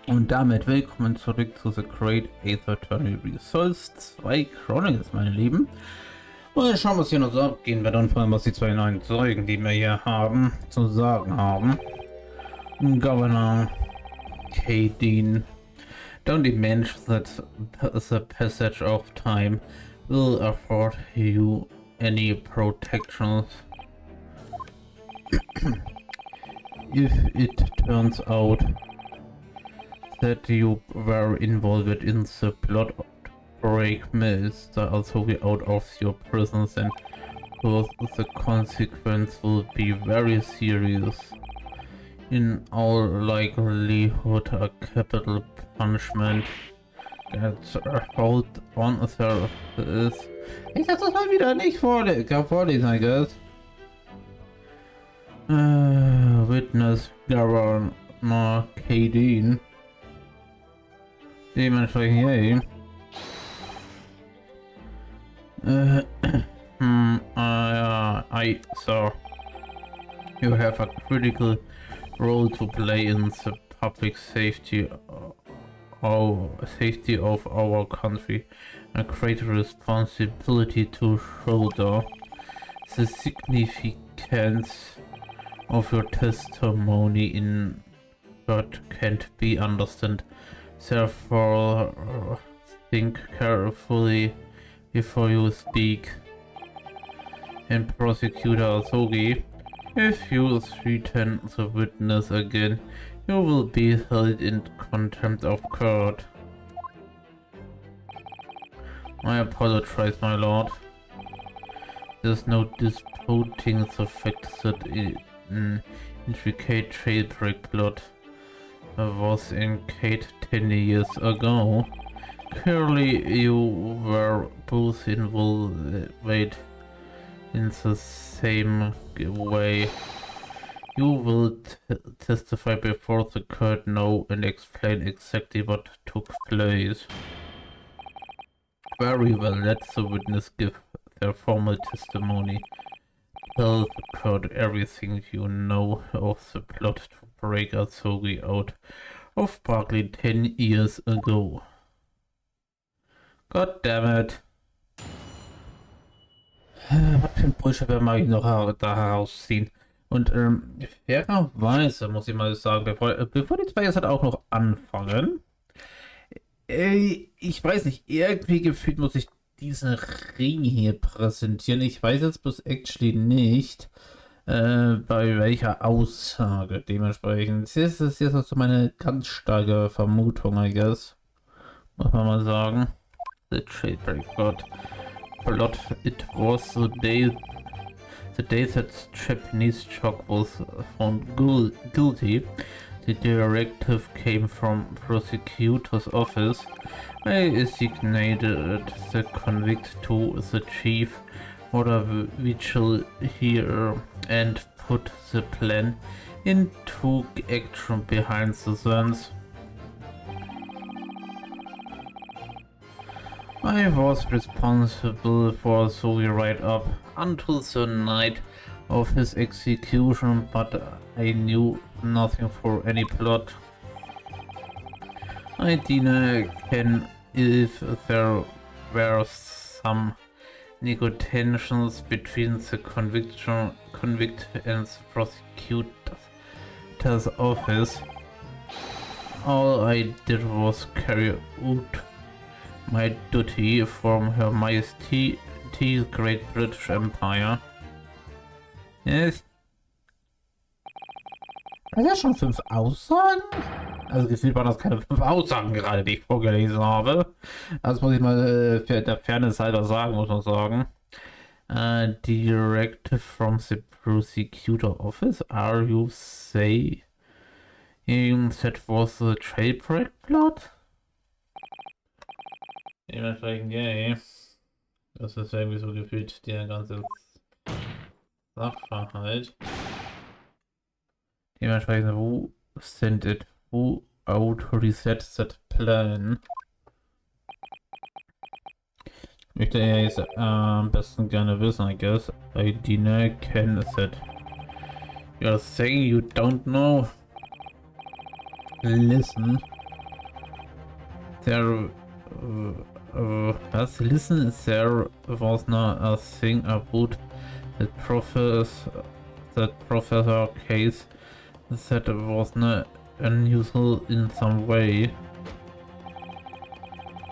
Und damit willkommen zurück zu The Great Aeternal Souls 2 Chronicles, meine Lieben. Und schauen, was hier noch so abgehen wird und vor allem, was die zwei neuen Zeugen, die wir hier haben, zu sagen haben. Governor Kadeen. Don't imagine that the passage of time will afford you any protections if it turns out that you were involved in the plot to break Mr. Asogi out of your prisons, and the consequence will be very serious. In all likelihood, a capital punishment gets held on service. Ich kann das mal wieder nicht vorlesen, I guess. Witness Governor Kadeen. Dementsprechend, yay. I saw you have a critical role to play in the public safety of our country, a great responsibility to shoulder. The significance of your testimony in that can't be understood. Therefore, think carefully before you speak. And Prosecutor Asogi, if you threaten the witness again, you will be held in contempt of court. I apologize, my lord. There's no disputing the fact that an intricate jailbreak plot was engaged 10 years ago. Clearly, you were both involved in the same way. You will testify before the court now and explain exactly what took place. Very well, let the witness give their formal testimony. Tell the court everything you know of the plot to break Asogi out of Berkeley 10 years ago. God damn it. Was für ein Bullshit werden wir noch da herausziehen? Und fairerweise muss ich mal sagen, bevor die zwei jetzt halt auch noch anfangen, ich weiß nicht, irgendwie gefühlt muss ich diesen Ring hier präsentieren. Ich weiß jetzt bloß actually nicht, bei welcher Aussage dementsprechend. Das ist jetzt also meine ganz starke Vermutung, I guess. Muss man mal sagen. The jailbreak plot, it was the day that Japanese Choc was found guilty. The directive came from prosecutor's office. I designated the convict to the chief order vigil here and put the plan into action behind the scenes. I was responsible for Asogi right up until the night of his execution, but I knew nothing for any plot. I can if there were some negotiations between the convict and the prosecutor's office. All I did was carry out my duty from Her Majesty's Great British Empire. Yes. Das ist ja schon 5 Aussagen? Also gefühlt waren das keine 5 Aussagen gerade, die ich vorgelesen habe. Das muss ich mal der Fairness halber sagen, muss man sagen. Directive from the prosecutor office, are you saying that was the jailbreak plot? Dementsprechend, yay. Das ist irgendwie so gefühlt der ganze Sachverhalt. Dementsprechend, who sent it? Who authorized that plan? Ich möchte ja jetzt am besten gerne wissen, I guess. I can that. You're saying you don't know? Listen. There as listen, there was not a thing about that professor case that was not unusual in some way.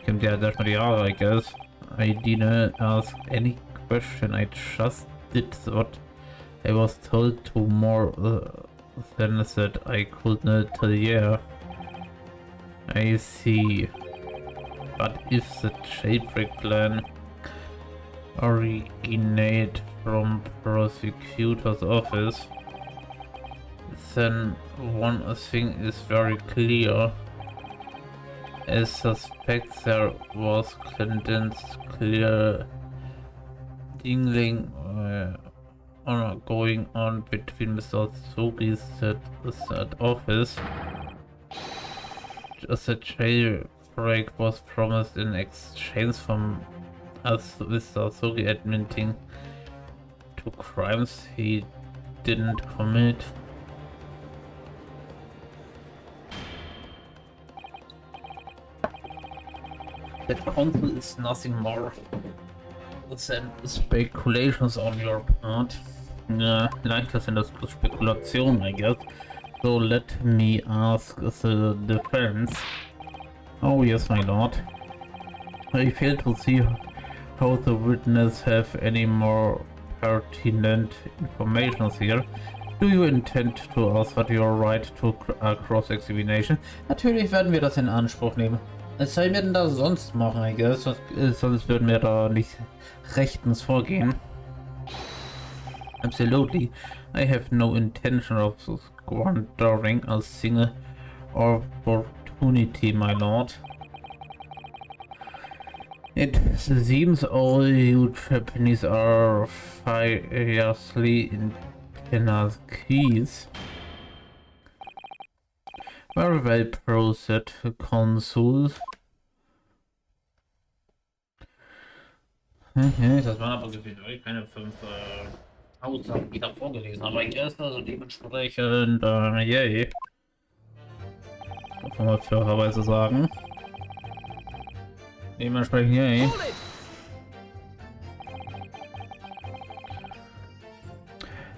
Kommt ja erstmal die Haare, I guess. I didn't ask any question, I just did what I was told to more than that I could not tell you. I see. But if the jailbreak plan originated from prosecutor's office, then one thing is very clear. I suspect there was condensed clear dingling going on between Mr. Asogi's that office. Just a jailbreak was promised in exchange from us Mr. Asogi admitting to crimes he didn't commit. That counsel is nothing more than speculations on your part. Leichter sind das bloß Spekulationen, I guess. So let me ask the defense. Oh yes, my lord. I fail to see how the witness have any more pertinent information here. Do you intend to assert your right to cross-examination? Natürlich werden wir das in Anspruch nehmen. Was sollen wir denn da sonst machen, I guess? Sonst würden wir da nicht rechtens vorgehen. Absolutely. I have no intention of squandering a single opportunity, my lord. It seems all you Japanese are fiercely antennas keys. Very well processed, Consul. Okay, das waren aber gefühlt keine 5 Aussagen, die da vorgelesen habe. Ich erst also dementsprechend, yay. Kann man fairerweise sagen. Dementsprechend, yay.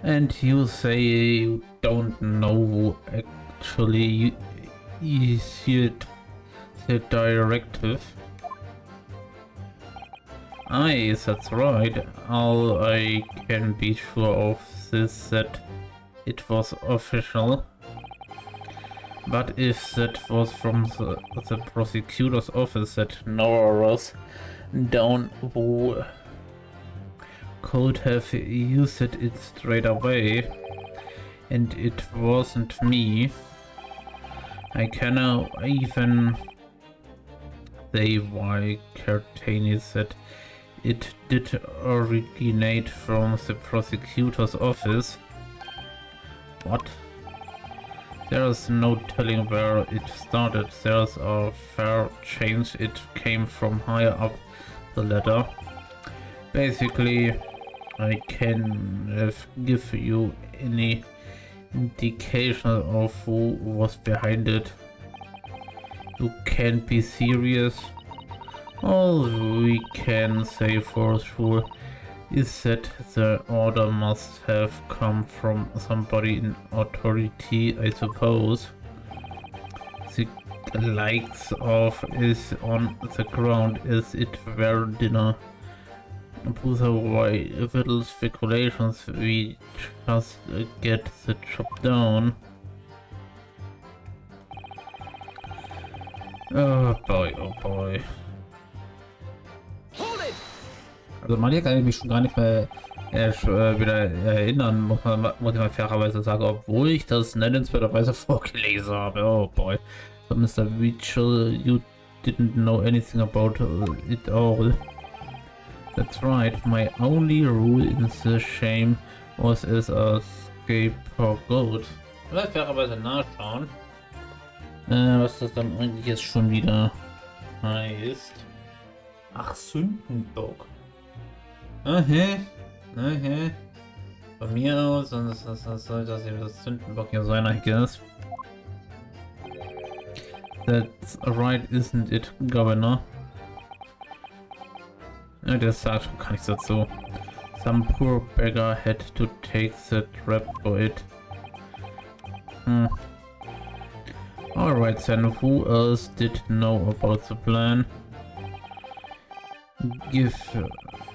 And you say you don't know actually issued the directive. Aye, that's right. All I can be sure of is that it was official. But if that was from the prosecutor's office that narrows down who could have used it straight away, and it wasn't me, I cannot even say why Cartani said it did originate from the prosecutor's office. What? There's no telling where it started. There's a fair chance it came from higher up the ladder. Basically, I can give you any indication of who was behind it. You can't be serious. All we can say for sure is that the order must have come from somebody in authority, I suppose. The likes of is on the ground as it were dinner. Why little speculations, we just get the job down. Oh boy, oh boy. Also manche kann ich mich schon gar nicht mehr wieder erinnern, muss ich mal fairerweise sagen, obwohl ich das nennenswerterweise vorgelesen habe. Oh boy. So Mr. Mitchell, you didn't know anything about it all. That's right, my only rule in the shame was as a scapegoat. Vielleicht fairerweise nachschauen, was das dann eigentlich jetzt schon wieder heißt. Ach, Sündenbock. Okay. Von mir aus, sonst soll das eben das Sündenbock hier sein, I guess. That's right, isn't it, Governor? Der sagt schon gar nichts dazu. Some poor beggar had to take the rap for it. Alright then, who else did know about the plan?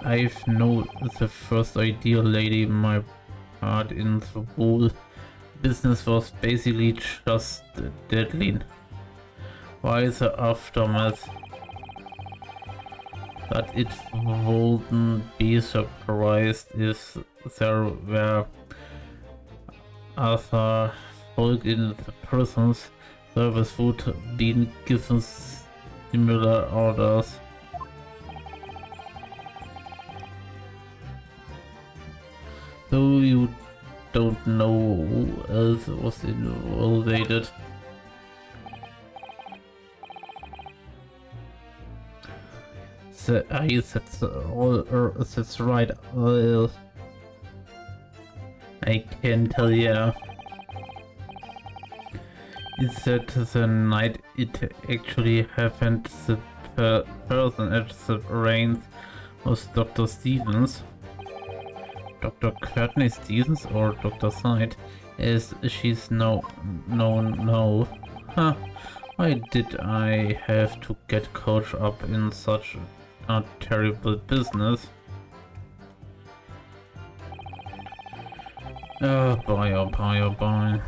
I've know the first idea, lady. My part in the whole business was basically just deadly. Why the aftermath? But it wouldn't be surprised if there were other folk in the prisons service would be given similar orders. So you don't know who else was involved. That's right. I can tell ya. Is that the night it actually happened, the person at the reins was Dr. Stevens. Dr. Courtney Stevens or Dr. Side, as she's known. Huh. Why did I have to get caught up in such a terrible business? Oh boy, oh boy, oh boy.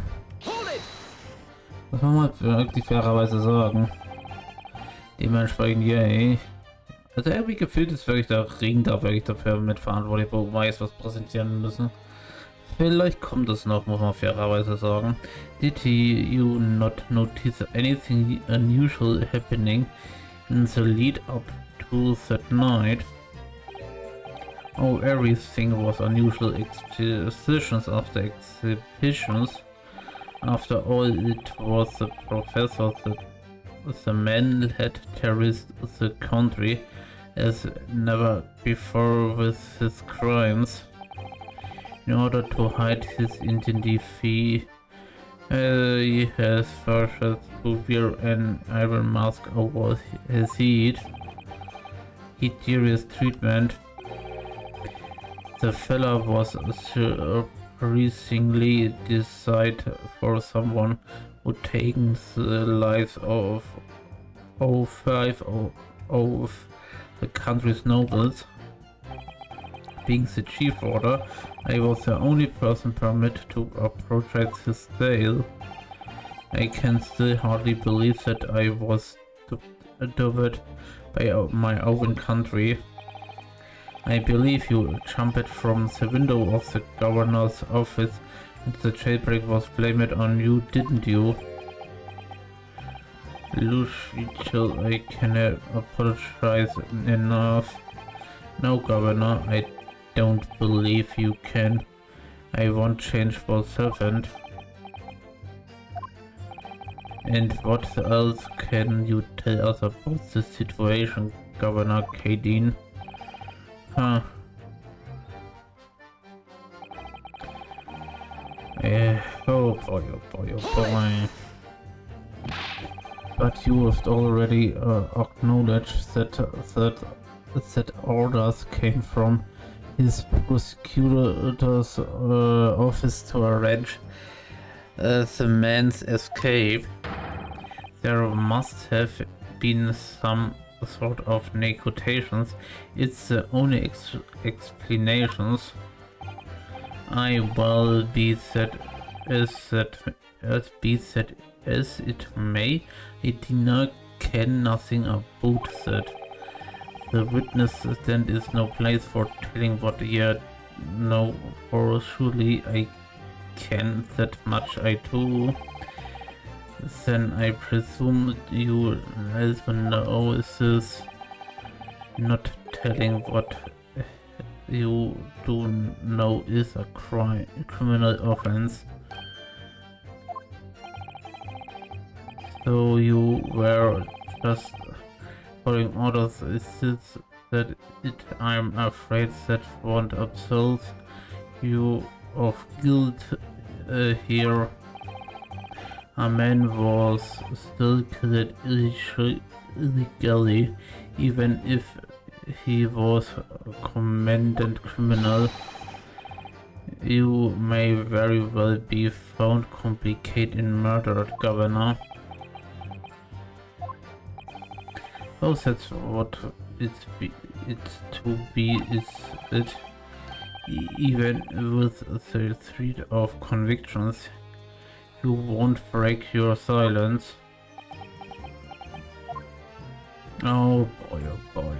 Das muss man wirklich fairerweise sagen. Dementsprechend, yay. Also irgendwie gefühlt ist wirklich der Ring da wirklich dafür mitverantwortlich, wo weiß, was präsentieren müssen. Vielleicht kommt es noch, muss man fairerweise sagen. Did you not notice anything unusual happening in the lead up to that night? Oh, everything was unusual. Expositions after exhibitions. After all, it was the professor that the man had terrorized the country as never before with his crimes. In order to hide his identity, he has forced to wear an iron mask over his head. Hideous treatment. The fella was surprisingly decided for someone who taken the lives of 5 of the country's nobles. Being the chief order, I was the only person permitted to approach his tale. I can still hardly believe that I was duped by my own country. I believe you jumped from the window of the governor's office and the jailbreak was blamed on you, didn't you? Luciel, I cannot apologize enough. No, Governor, I don't believe you can. I won't change for servant. And what else can you tell us about the situation, Governor Kadeen? Huh. Oh boy, oh boy, oh boy. But you have already acknowledged that orders came from his prosecutor's office to arrange the man's escape. There must have been some sort of negotiations. It's the only explanations. I will be that as it may. I can nothing about that. The witness stand is no place for telling what you know, for surely I can that much I do. Then I presume you also know this. Not telling what you do know is a criminal offense. So you were just following orders. Is it that I'm afraid that won't absolve you of guilt here? A man was still killed illegally, even if he was a commended criminal. You may very well be found complicated in murder, Governor. Oh, that's what it's to be, is it? Even with the threat of convictions, you won't break your silence. Oh boy, oh boy.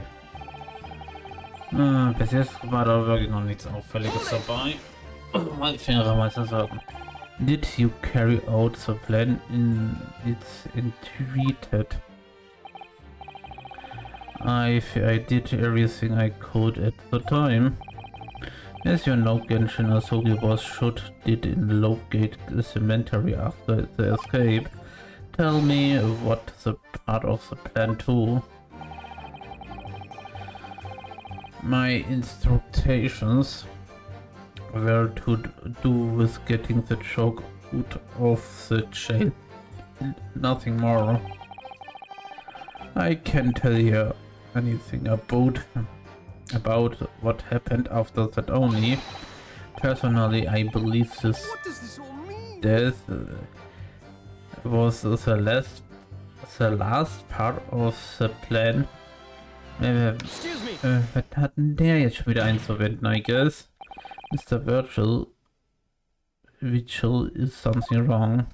Bis jetzt war da wirklich noch nichts Auffälliges dabei. Mal fairerweise sagen. Did you carry out the plan in its entreated? I did everything I could at the time. As you know, Genshin Asogi was shot dead in Lowgate Cemetery after the escape. Tell me what the part of the plan too. My instructions were to do with getting the joke out of the jail. Nothing more. I can't tell you anything about what happened after that only. Personally, I believe this death was the last part of the plan. Was hat denn der jetzt schon wieder einzuwenden, I guess? Mr. Vigil is something wrong.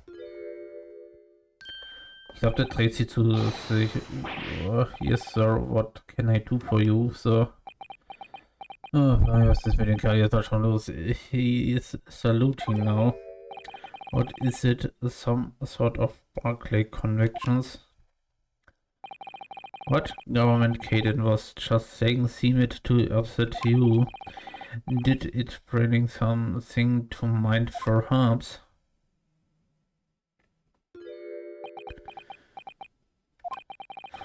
Ich glaube, der dreht sich zu sich. Oh, yes, sir, what can I do for you, sir? Oh, was ist mit dem Kerl jetzt schon los? He is saluting now. What is it? Some sort of Barclay convictions? What? Government Caden was just saying seemed to upset you. Did it bring something to mind perhaps?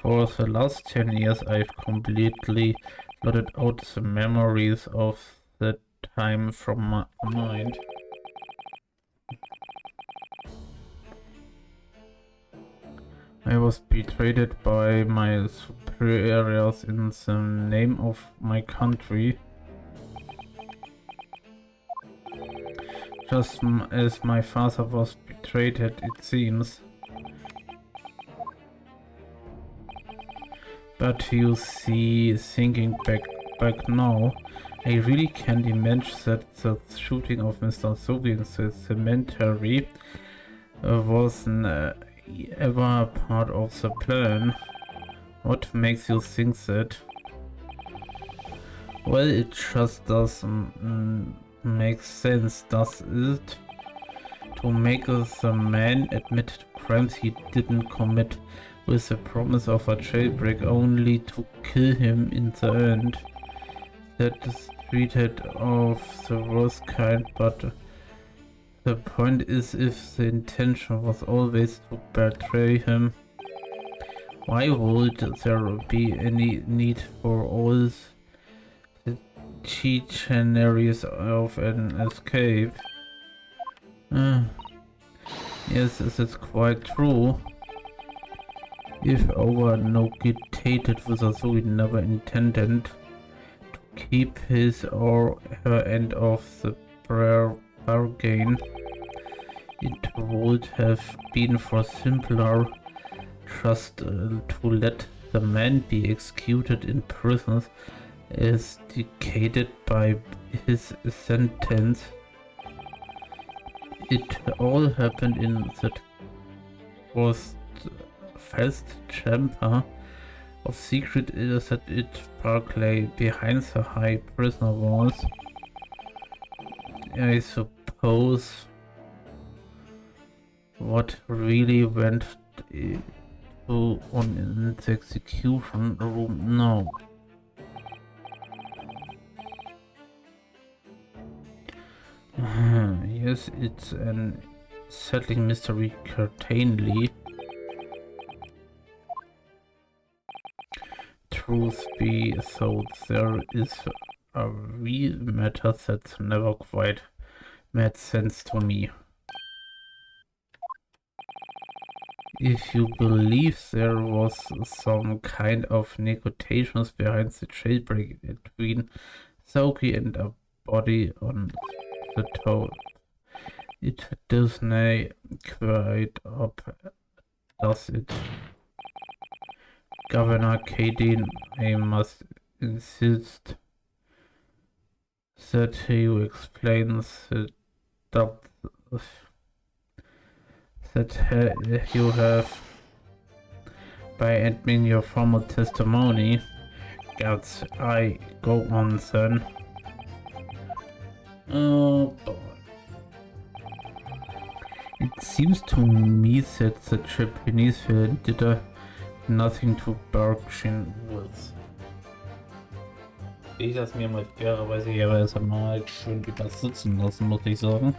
For the last 10 years I've completely blotted out the memories of that time from my mind. I was betrayed by my superiors in the name of my country. Just as my father was betrayed, it seems. But you see, thinking back now, I really can't imagine that the shooting of Mr. Asogi in the cemetery wasn't ever part of the plan. What makes you think that? Well, it just doesn't make sense, does it? To make the man admit to crimes he didn't commit with the promise of a jailbreak only to kill him in the end. That is treated of the worst kind, but the point is, if the intention was always to betray him, why would there be any need for all the chicaneries of an escape? Yes, this is quite true. If our negotiated with Asogi never intended to keep his or her end of the bargain, it would have been for simpler just to let the man be executed in prison as dictated by his sentence. It all happened in that was fast chamber of secret is that it Barclay behind the high prisoner walls. I suppose what really went on in the execution room now. Yes, it's an settling mystery certainly. Truth be told, there is a real matter that never quite made sense to me. if you believe there was some kind of negotiations behind the jailbreak between Asogi and a body on the toad, it doesn't quite up, does it? Governor Kadin, I must insist that you explain that you have by admitting your formal testimony. Guts, I go on then. Oh boy. It seems to me that the Japanese did nothing to bargain with. Ich das mir mal fairerweise hier besser mal schön übersitzen lassen, muss ich sagen.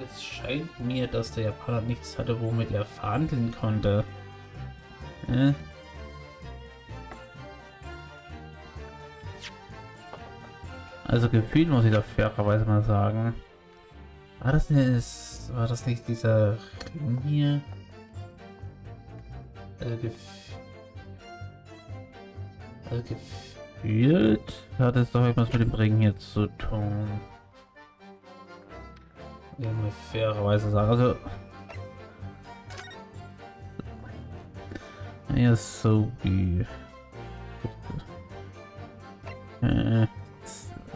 Es scheint mir, dass der Japaner nichts hatte, womit er verhandeln konnte. Also gefühlt muss ich da fairerweise mal sagen. War das nicht dieser Ring hier? Also gefühlt hat es doch etwas mit dem Ring hier zu tun. Ich muss fairerweise sagen, also ja, so wie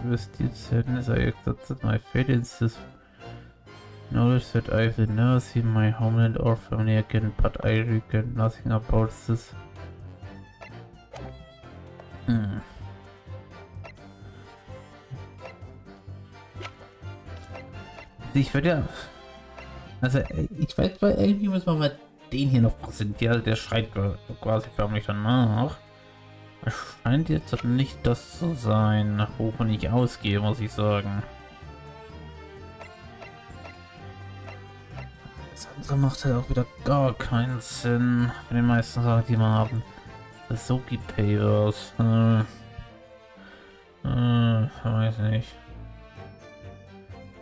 with the sadness I accepted my fate in this knowledge that I will never see my homeland or family again, but I regret nothing about this. Ich würde ja, also ich weiß, weil irgendwie müssen wir mal den hier noch präsentieren, der schreit quasi förmlich danach. Es scheint jetzt nicht das zu sein, wovon ich ausgehe, muss ich sagen. Das andere macht halt auch wieder gar keinen Sinn, für den meisten Sachen, die wir haben. Asogi Papers, weiß nicht.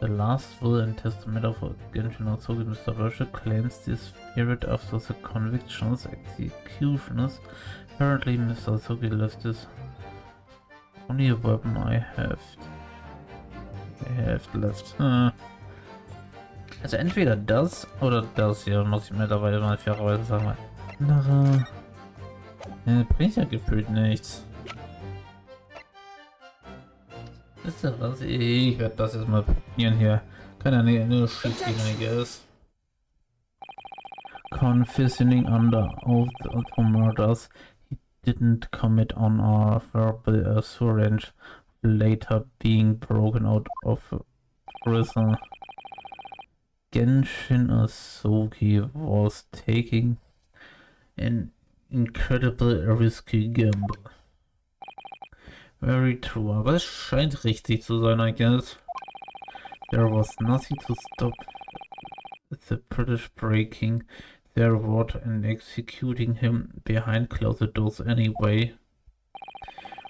The last will and testament of Genshin Asogi Mr. Worship claims the spirit after the convictions executions. Apparently Mr. Asogi left this only a weapon I have left. Also entweder das oder das hier, muss ich mittlerweile mal fairerweise sagen. Andere bringt ja gefühlt nichts. Ist ja was? Ich werde das jetzt mal probieren hier. Kann ja nur schief gehen, I guess. Confessing under oath for murders he didn't commit on our verbal assurance, later being broken out of prison. Genshin Asogi was taking an incredible risky gamble. Very true, aber es scheint richtig zu sein, I guess. There was nothing to stop the British breaking their word and executing him behind closed doors anyway.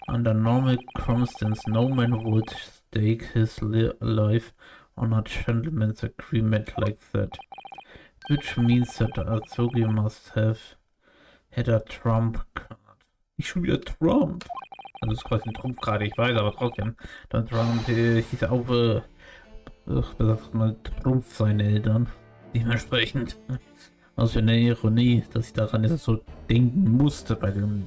Under normal circumstances, no man would stake his life on a gentleman's agreement like that. Which means that Asogi must have had a trump card. Ich schon wieder Trump. Das ist quasi ein Trumpf gerade, ich weiß, aber trotzdem. Dann Trump hieß auch, mal Trumpf seine Eltern. Dementsprechend. Was für eine Ironie, dass ich daran jetzt so denken musste bei dem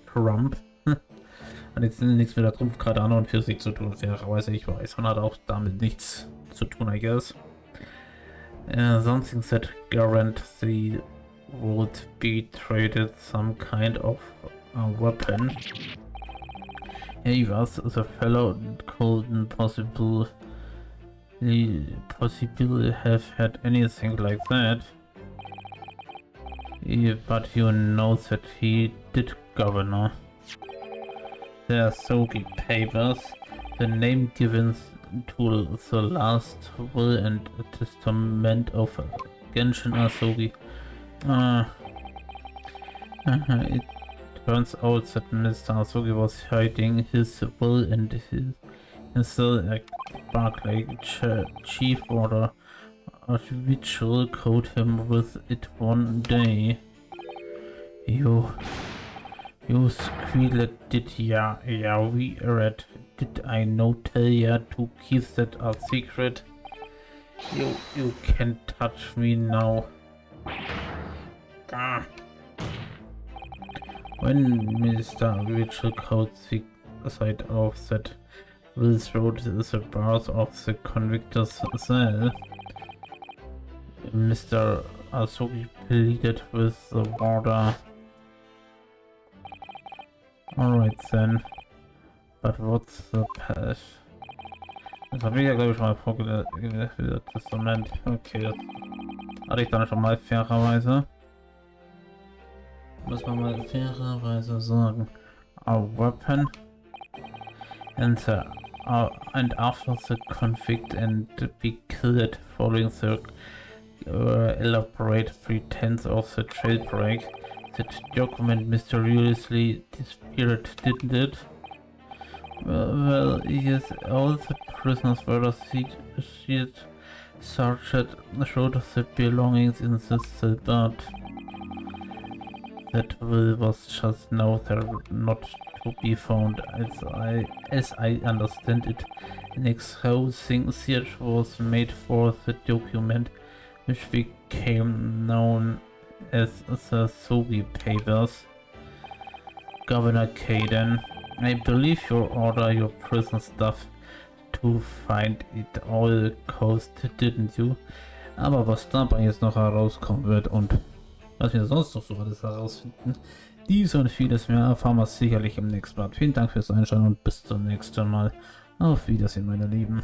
Trump. Hat jetzt nichts mit der Trumpf gerade an und für sich zu tun, fairerweise, ich weiß. Und hat auch damit nichts zu tun, I guess. Something that guaranteed would be traded some kind of a weapon. He was the fellow couldn't possibly have had anything like that. but you know that he did, Governor. The Asogi Papers, the name given to the last will and testament of Genshin Asogi. It turns out that Mr. Asogi was hiding his will and his Barclay chief order Archvisual caught him with it one day. You squealed, did ya? Yeah, we read. Did I not tell ya to keep that a secret? You can't touch me now. Ah. When Mr. Rachel caught the sight of that Wills wrote the bars of the convictor's cell, Mr. Asogi pleaded with the warder. Alright then. But what's the path? Das habe ich ja glaube ich mal vorgelesen, das Testament. Okay, das hatte ich dann schon mal fairerweise. Muss man mal fairerweise sagen. A weapon and after the conflict and be killed following the elaborate pretense of the jailbreak. That document mysteriously disappeared, didn't it? Well, yes, all the prisoners were seated, searched showed the belongings in the cell, but that will was just now there, not to be found. As I understand it, an exhausting search was made for the document, which became known as the Asogi Papers. Governor Caden, I believe you order your prison staff to find it all cost, didn't you? Aber was dabei jetzt noch herauskommen wird und was wir sonst noch so alles herausfinden, dies und vieles mehr erfahren wir sicherlich im nächsten Part. Vielen Dank fürs Einschalten und bis zum nächsten Mal. Auf Wiedersehen, meine Lieben.